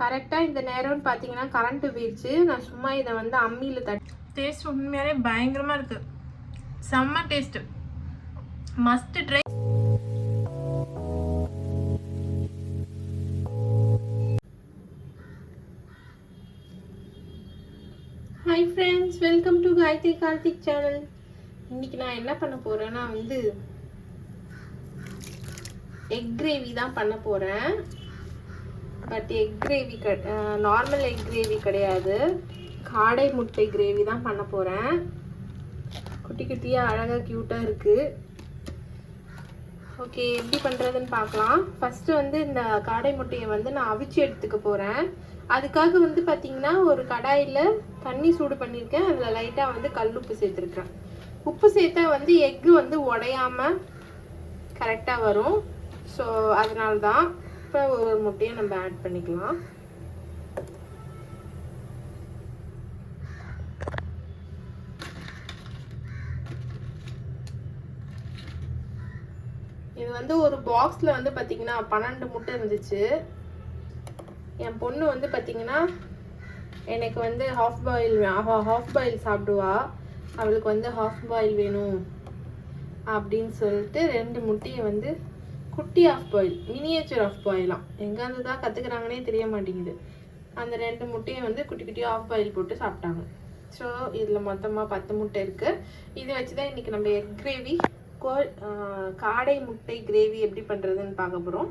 கரெக்டாக இந்த நேரம்னு பார்த்தீங்கன்னா கரண்ட்டு போயிடுச்சு. நான் சும்மா இதை வந்து அம்மியில் டேஸ்ட் உண்மையாலே பயங்கரமாக இருக்குது. செம்ம taste, must try. Hi friends, welcome to Gayathri Karthik channel. இன்னைக்கு நான் என்ன பண்ண போகிறேன்னா வந்து எக் கிரேவி தான் பண்ண போகிறேன். But egg gravy normal egg gravy கிடையாது, காடை முட்டை கிரேவி தான் பண்ண போகிறேன். குட்டி குட்டியாக அழகாக க்யூட்டாக இருக்குது. ஓகே, எப்படி பண்ணுறதுன்னு பார்க்கலாம். ஃபஸ்ட்டு வந்து இந்த காடை முட்டையை வந்து நான் அவிச்சு எடுத்துக்க போகிறேன். அதுக்காக வந்து பார்த்திங்கன்னா ஒரு கடாயில் தண்ணி சூடு பண்ணியிருக்கேன். அதில் லைட்டாக வந்து கல்லுப்பு சேர்த்துருக்கேன். உப்பு சேர்த்தா வந்து எக்கு வந்து உடையாமல் கரெக்டாக வரும். ஸோ அதனால தான் இப்போ ஒரு முட்டையை நம்ம ஆட் பண்ணிக்கலாம். இது வந்து ஒரு பாக்ஸில் வந்து பார்த்திங்கன்னா 12 முட்டை இருந்துச்சு. என் பொண்ணு வந்து பார்த்திங்கன்னா எனக்கு வந்து ஹாஃப் பாயில் சாப்பிடுவா. அவளுக்கு வந்து ஹாஃப் பாயில் வேணும் அப்படின்னு சொல்லிட்டு 2 முட்டையை வந்து குட்டி ஆஃப் பாயில், மினியேச்சர் ஆஃப் பாயிலாம் எங்கேருந்து தான் கற்றுக்குறாங்கன்னே தெரிய மாட்டேங்குது. அந்த 2 முட்டையை வந்து குட்டி குட்டியாக ஆஃப் பாயில் போட்டு சாப்பிட்டாங்க. ஸோ இதில் மொத்தமாக 10 முட்டை இருக்குது. இதை வச்சு தான் இன்றைக்கி நம்ம எக் கிரேவி, காடை முட்டை கிரேவி எப்படி பண்ணுறதுன்னு பார்க்க போகிறோம்.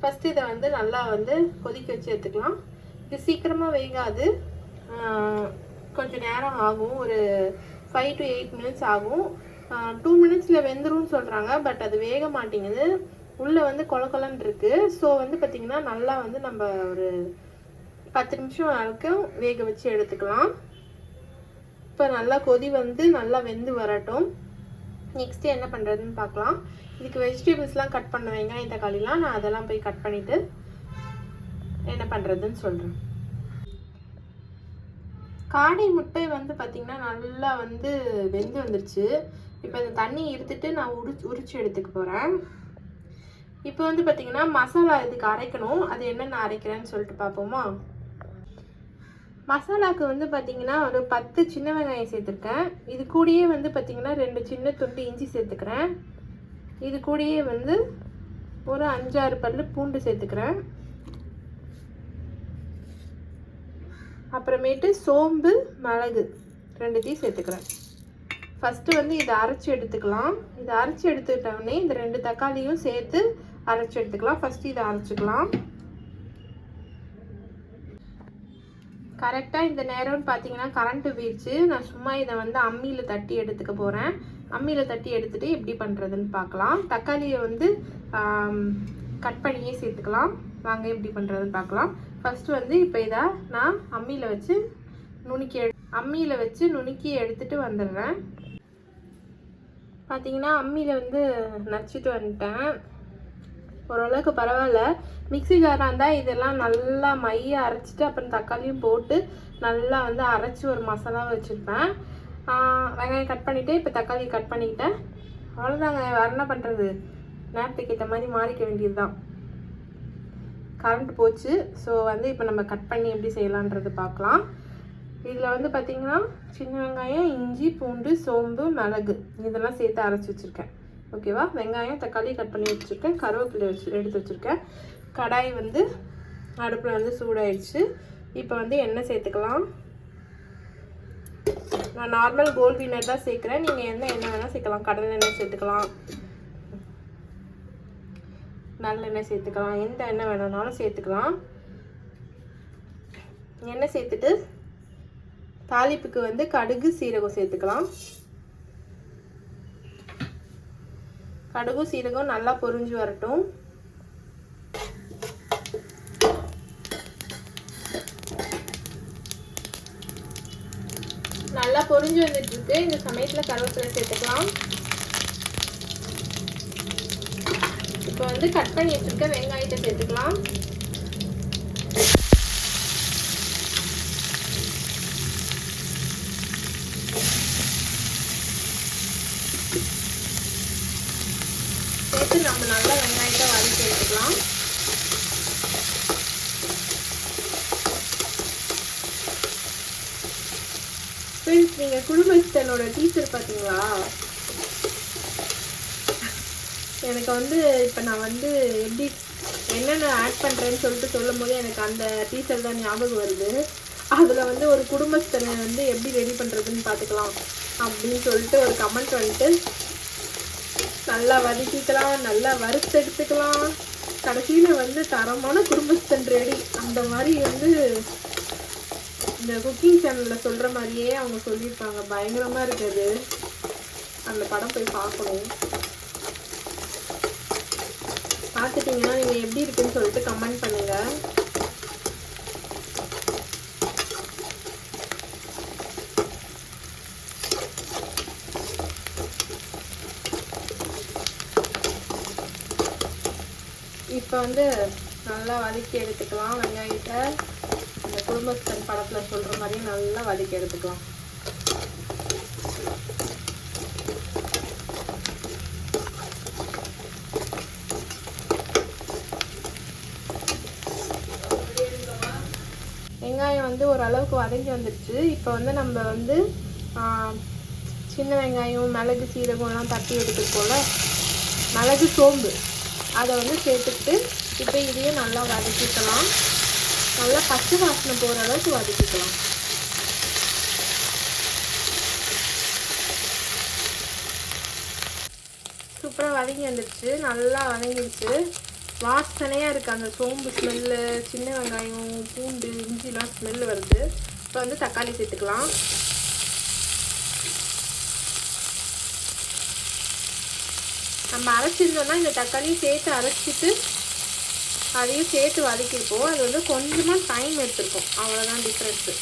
ஃபஸ்ட்டு இதை வந்து நல்லா வந்து கொதிக்க வச்சு எடுத்துக்கலாம். இது சீக்கிரமாக வேகாது, கொஞ்சம் நேரம் ஆகும். ஒரு 5 to 8 minutes ஆகும். 2 minutesல வெந்துரும்னு சொல்கிறாங்க. பட் அது வேக மாட்டேங்குது, உள்ளே வந்து கொலன்னு இருக்குது. ஸோ வந்து பார்த்திங்கன்னா நல்லா வந்து நம்ம ஒரு 10 நிமிஷம் வரைக்கும் வேக வச்சு எடுத்துக்கலாம். இப்போ நல்லா கொதி வந்து நல்லா வெந்து வரட்டும். நெக்ஸ்ட்டு என்ன பண்ணுறதுன்னு பார்க்கலாம். இதுக்கு வெஜிடபிள்ஸ்லாம் கட் பண்ண, வெங்காயம் தக்காளிலாம் நான் அதெல்லாம் போய் கட் பண்ணிவிட்டு என்ன பண்ணுறதுன்னு சொல்கிறேன். காடை முட்டை வந்து பார்த்திங்கன்னா நல்லா வந்து வெந்து வந்துருச்சு. இப்போ இந்த தண்ணி இருத்துட்டு நான் உரிச்சு எடுத்துக்க போகிறேன். இப்போ வந்து பார்த்திங்கன்னா மசாலா இதுக்கு அரைக்கணும். அது என்னென்ன அரைக்கிறேன்னு சொல்லிட்டு பார்ப்போமா. மசாலாவுக்கு வந்து பார்த்திங்கன்னா ஒரு 10 சின்ன வெங்காயம் சேர்த்துருக்கேன். இது கூடயே வந்து பார்த்திங்கன்னா 2 சின்ன துண்டு இஞ்சி சேர்த்துக்கிறேன். இது கூடயே வந்து ஒரு 5-6 பல்லு பூண்டு சேர்த்துக்கிறேன். அப்புறமேட்டு சோம்பு, மிளகு 2த்தையும் சேர்த்துக்கிறேன். ஃபஸ்ட்டு வந்து இதை அரைச்சி எடுத்துக்கலாம். இதை அரைச்சி எடுத்துக்கிட்டோடனே இந்த 2 தக்காளியும் சேர்த்து அரைச்சி எடுத்துக்கலாம். ஃபஸ்ட்டு இதை அரைச்சிக்கலாம். கரெக்டாக இந்த நேரம்னு பார்த்தீங்கன்னா கரண்ட்டு போயிடுச்சு. நான் சும்மா இதை வந்து அம்மியில் தட்டி எடுத்துக்க போகிறேன். அம்மியில் தட்டி எடுத்துகிட்டு எப்படி பண்ணுறதுன்னு பார்க்கலாம். தக்காளியை வந்து கட் பண்ணியே சேர்த்துக்கலாம். வாங்க எப்படி பண்ணுறதுன்னு பார்க்கலாம். ஃபஸ்ட்டு வந்து இப்போ இதை நான் அம்மியில் வச்சு நுணுக்கி எடுத்துகிட்டு வந்துடுறேன். பார்த்தீங்கன்னா அம்மியில் வந்து நச்சுட்டு வந்துட்டேன். ஓரளவுக்கு பரவாயில்ல. மிக்ஸி ஜாராக இருந்தால் இதெல்லாம் நல்லா மைய அரைச்சிட்டு அப்புறம் தக்காளியும் போட்டு நல்லா வந்து அரைச்சி ஒரு மசாலாவை வச்சுருப்பேன். வெங்காயம் கட் பண்ணிவிட்டு இப்போ தக்காளி கட் பண்ணிக்கிட்டேன். அவ்வளோதாங்க, வேறு என்ன பண்ணுறது, நேரத்துக்கு ஏற்ற மாதிரி மாறிக்க வேண்டியது தான். கரண்ட் போச்சு. ஸோ வந்து இப்போ நம்ம கட் பண்ணி எப்படி செய்யலான்றது பார்க்கலாம். இதில் வந்து பார்த்திங்கன்னா சின்ன வெங்காயம், இஞ்சி, பூண்டு, சோம்பு, மிளகு இதெல்லாம் சேர்த்து அரைச்சி வச்சுருக்கேன். ஓகேவா. வெங்காயம் தக்காளி கட் பண்ணி வச்சுருக்கேன். கருவேப்பிலை எடுத்து வச்சுருக்கேன். கடாய் வந்து அடுப்பில் வந்து சூடாயிடுச்சு. இப்போ வந்து எண்ணெய் சேர்த்துக்கலாம். நான் நார்மல் கோல்ட் வினர் தான் சேர்க்குறேன். நீங்கள் எந்த எண்ணெய் வேணால் சேர்க்கலாம். கடலை எண்ணெய் சேர்த்துக்கலாம், நல்லெண்ணெய் சேர்த்துக்கலாம், எந்த எண்ணெய் வேணும்னாலும் சேர்த்துக்கலாம். எண்ணெய் சேர்த்துட்டு தாளிப்புக்கு வந்து கடுகு, சீரகம் சேர்த்துக்கலாம். கடுகு சீரகம் நல்லா பொரிஞ்சு வரட்டும். நல்லா பொரிஞ்சு வந்துட்டு இருக்கு. இந்த சமயத்தில் கருவேப்பிலை சேர்த்துக்கலாம். இப்போ வந்து கட் பண்ணி வச்சிருக்க வெங்காயத்தை சேர்த்துக்கலாம். சேர்த்து நம்ம நல்லா வெங்காயத்தை வதக்கி எடுத்துக்கலாம். ஃப்ரெண்ட்ஸ், நீங்கள் குடும்பஸ்தனோட டீச்சர் பார்த்தீங்களா? எனக்கு வந்து இப்போ நான் வந்து எப்படி என்னென்ன ஆட் பண்ணுறேன்னு சொல்லும் போது எனக்கு அந்த டீச்சர் தான் ஞாபகம் வருது. அதில் வந்து ஒரு குடும்பஸ்தனை வந்து எப்படி ரெடி பண்ணுறதுன்னு பார்த்துக்கலாம் அப்படின்னு சொல்லிட்டு ஒரு கமெண்ட் வந்துட்டு, நல்லா வதக்கிக்கலாம், நல்லா வறுத்தெடுத்துக்கலாம், கடைசியில் வந்து தரமான குடும்பஸ்தன் ரெடி. அந்த மாதிரி வந்து இந்த குக்கிங் சேனலில் சொல்கிற மாதிரியே அவங்க சொல்லியிருப்பாங்க. பயங்கரமாக இருக்குது. அந்த படம் போய் பார்க்கணும். பார்த்துட்டிங்கன்னா நீங்கள் எப்படி இருக்குன்னு சொல்லிட்டு கமெண்ட் பண்ணுங்கள். இப்போ வந்து நல்லா வதக்கி எடுத்துக்கலாம். வெங்காயத்தை இந்த குடும்பஸ்தன் படத்தில் சொல்கிற மாதிரி நல்லா வதக்கி எடுத்துக்கலாம். வெங்காயம் வந்து ஓரளவுக்கு வதங்கி வந்துடுச்சு. இப்போ வந்து நம்ம வந்து சின்ன வெங்காயம், மிளகு, சீரகம்லாம் தட்டி எடுத்துக்கோல, மிளகு, சோம்பு அதை வந்து சேர்த்துக்கிட்டு இப்போ இதையும் நல்லா வதக்கிக்கலாம். நல்லா பச்சை வாசனை போகிற அளவுக்கு வதக்கிக்கலாம். சூப்பராக வதங்கி வந்துடுச்சு. நல்லா வதங்கிடுச்சு. வாசனையாக இருக்குது. அந்த சோம்பு ஸ்மெல்லு, சின்ன வெங்காயம், பூண்டு, இஞ்சிலாம் ஸ்மெல்லு வருது. இப்போ வந்து தக்காளி சேர்த்துக்கலாம். நம்ம அரைச்சிருந்தோம்னா இந்த தக்காளியும் சேர்த்து அரைச்சிட்டு அதையும் சேர்த்து வதக்கிருப்போம். அது வந்து கொஞ்சமாக டைம் எடுத்துருக்கோம். அவ்வளோதான் டிஃப்ரென்ஸு.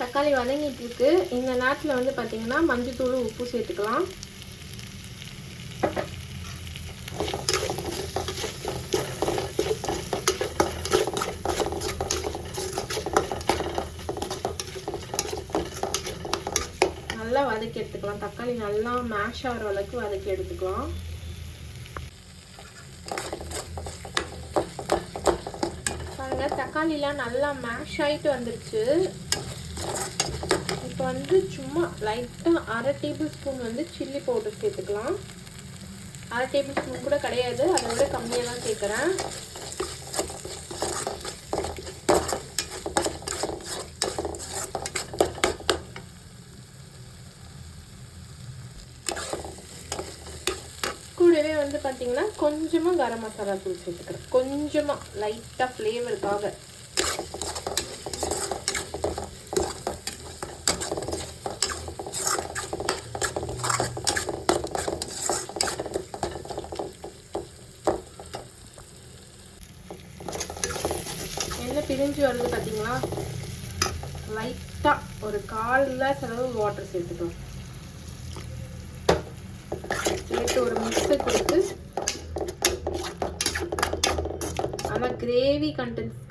தக்காளி வதங்கிட்டு இருக்கு. இந்த நேரத்தில் வந்து பார்த்தீங்கன்னா மஞ்சத்தூள், உப்பு சேர்த்துக்கலாம். நல்லா வதக்கி எடுத்துக்கலாம். தக்காளி நல்லா மேஷ் ஆகிற அளவுக்கு வதக்கி எடுத்துக்கலாம். பாருங்க, தக்காளிலாம் நல்லா மேஷ் ஆகிட்டு வந்துருச்சு. இப்போ வந்து சும்மா லைட்டாக 1/2 டேபிள் ஸ்பூன் வந்து சில்லி பவுடர் சேர்த்துக்கலாம். 1/2 டேபிள் ஸ்பூன் கூட கிடையாது, அதை விட கம்மியாக தான் சேர்க்குறேன். கூடவே வந்து பார்த்தீங்கன்னா கொஞ்சமாக கரம் மசாலா தூள் சேர்த்துக்கிறேன். கொஞ்சமாக லைட்டாக ஃப்ளேவருக்காக. எண்ணெய் பிரிஞ்சு வருது பார்த்தீங்களா? லைட்டாக ஒரு 1/4 கிளாஸ் அளவு வாட்டர் சேர்த்துக்கலாம். சேர்த்து ஒரு மிக்ஸை கொடுத்து ஆனால் கிரேவி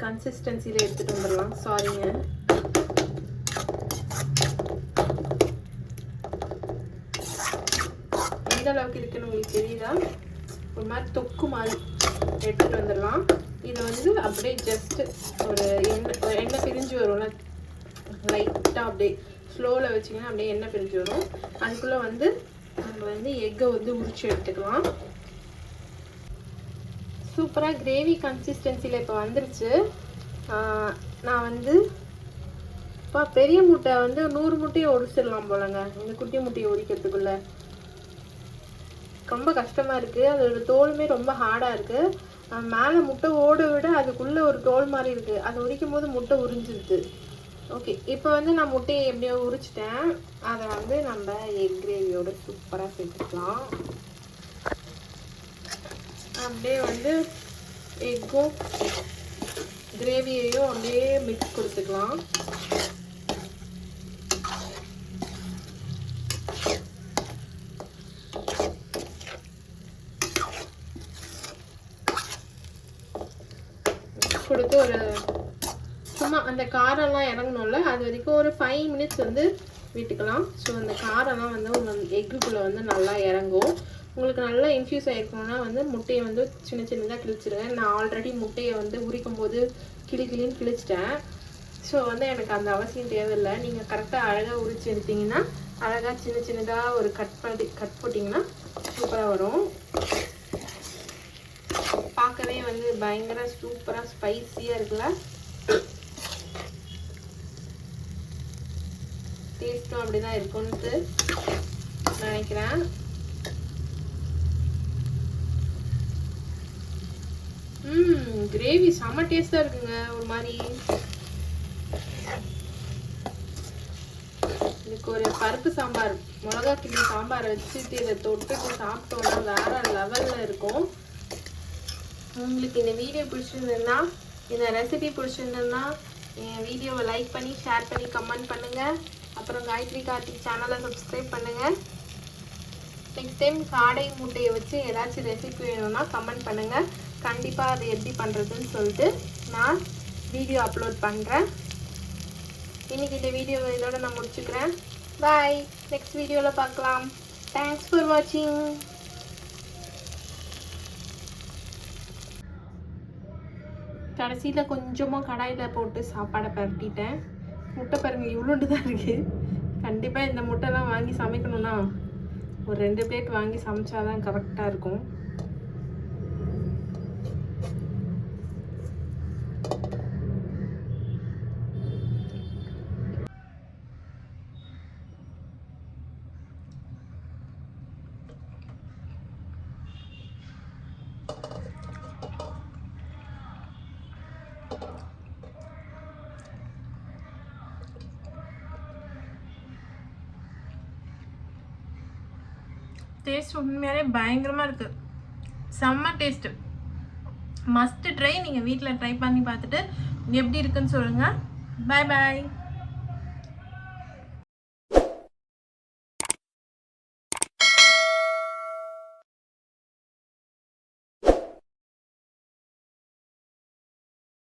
கன்சிஸ்டன்சியில் எடுத்துகிட்டு வந்துடலாம். சாரிங்க. எந்த அளவுக்கு இருக்குன்னு உங்களுக்கு தெரியுதா? ஒரு மாதிரி தொக்கு மாதிரி எடுத்துகிட்டு வந்துடலாம். இதை வந்து அப்படியே ஜஸ்ட் ஒரு எண்ணெய் பிரிஞ்சு வரும்ல, லைட்டாக அப்படியே ஸ்லோவில் வச்சிங்கன்னா அப்படியே எண்ணெய் பிரிஞ்சு வரும். அதுக்குள்ளே வந்து நம்ம வந்து எக்கை வந்து உரிச்சு எடுத்துக்கலாம். சூப்பராக கிரேவி கன்சிஸ்டன்சியில் இப்போ வந்துருச்சு. நான் வந்து இப்போ பெரிய முட்டை வந்து 100 முட்டையை உரிச்சிடலாம் போலங்க. இந்த குட்டி முட்டையை உரிக்கிறதுக்குள்ள ரொம்ப கஷ்டமாக இருக்குது. அதோட தோலுமே ரொம்ப ஹார்டாக இருக்குது. மேலே முட்டை ஓட விட அதுக்குள்ளே ஒரு தோல் மாதிரி இருக்குது. அதை உரிக்கும் போது முட்டை உறிஞ்சிருது. ஓகே, இப்போ வந்து நான் முட்டையை எப்படியோ உரிச்சிட்டேன். அதை வந்து நம்ம எக் கிரேவியோட சூப்பராக சேர்த்துக்கலாம். அப்படியே வந்து எக்கும் கிரேவியையும் அப்படியே மிக்ஸ் கொடுத்துக்கலாம். கொடுத்து ஒரு சும்மா அந்த காரெல்லாம் இறங்கணும்ல அது வரைக்கும் ஒரு 5 மினிட்ஸ் வந்து விட்டுக்கலாம். ஸோ அந்த காரெல்லாம் வந்து உங்கள் எக்குக்குள்ளே வந்து நல்லா இறங்கும். உங்களுக்கு நல்லா இன்ஃப்யூஸ் ஆகிருக்கணும்னா வந்து முட்டையை வந்து சின்ன சின்னதாக கிழிச்சிருங்க. நான் ஆல்ரெடி முட்டையை வந்து உரிக்கும் போது கிளின்னு கிழிச்சிட்டேன். ஸோ வந்து எனக்கு அந்த அவசியம் தேவையில்லை. நீங்கள் கரெக்டாக அழகாக உரிச்சு எடுத்தீங்கன்னா அழகாக சின்ன சின்னதாக ஒரு கட் போட்டிங்கன்னா சூப்பராக வரும். பார்க்கவே வந்து பயங்கர சூப்பராக ஸ்பைஸியாக இருக்குல்ல. டேஸ்ட்டும் அப்படி தான் இருக்கும்னு நினைக்கிறேன். கிரேவி செம்ம டேஸ்டாக இருக்குங்க. ஒரு மாதிரி இதுக்கு ஒரு பருப்பு சாம்பார் மிளகா கிள்ளி சாம்பாரை வச்சுட்டு இதை தொட்டுட்டு சாப்பிட்டோன்னா வேற லெவலில் இருக்கும். உங்களுக்கு இந்த வீடியோ பிடிச்சிருந்ததுன்னா இந்த ரெசிபி பிடிச்சிருந்ததுன்னா என் வீடியோவை லைக் பண்ணி ஷேர் பண்ணி கமெண்ட் பண்ணுங்கள். அப்புறம் காயத்ரி கார்த்திக் சேனலை சப்ஸ்கிரைப் பண்ணுங்கள். நெக்ஸ்ட் டைம் காடை முட்டையை வச்சு ஏதாச்சும் ரெசிபி வேணும்னா கமெண்ட் பண்ணுங்கள். கண்டிப்பாக அது எப்படி பண்ணுறதுன்னு சொல்லிட்டு நான் வீடியோ அப்லோட் பண்ணுறேன். இன்றைக்கி இந்த வீடியோவை இதோட நான் முடிச்சுக்கிறேன். பாய். நெக்ஸ்ட் வீடியோவில் பார்க்கலாம். தேங்க்ஸ் ஃபார் வாட்சிங். கடைசியில் கொஞ்சமாக கடாயில் போட்டு சாப்பாடை பரட்டிட்டேன். முட்டை பாருங்க இவ்வளோண்டு தான் இருக்குது. கண்டிப்பாக இந்த முட்டைலாம் வாங்கி சமைக்கணும்னா ஒரு 2 பிளேட் வாங்கி சமைச்சாதான் கரெக்டாக இருக்கும். டேஸ்ட் உண்மையாலே பயங்கரமாக இருக்குது. செம்ம டேஸ்ட்டு. Must try. நீங்கள் வீட்டில் ட்ரை பண்ணி பார்த்துட்டு எப்படி இருக்குன்னு சொல்லுங்கள். பாய் பாய்.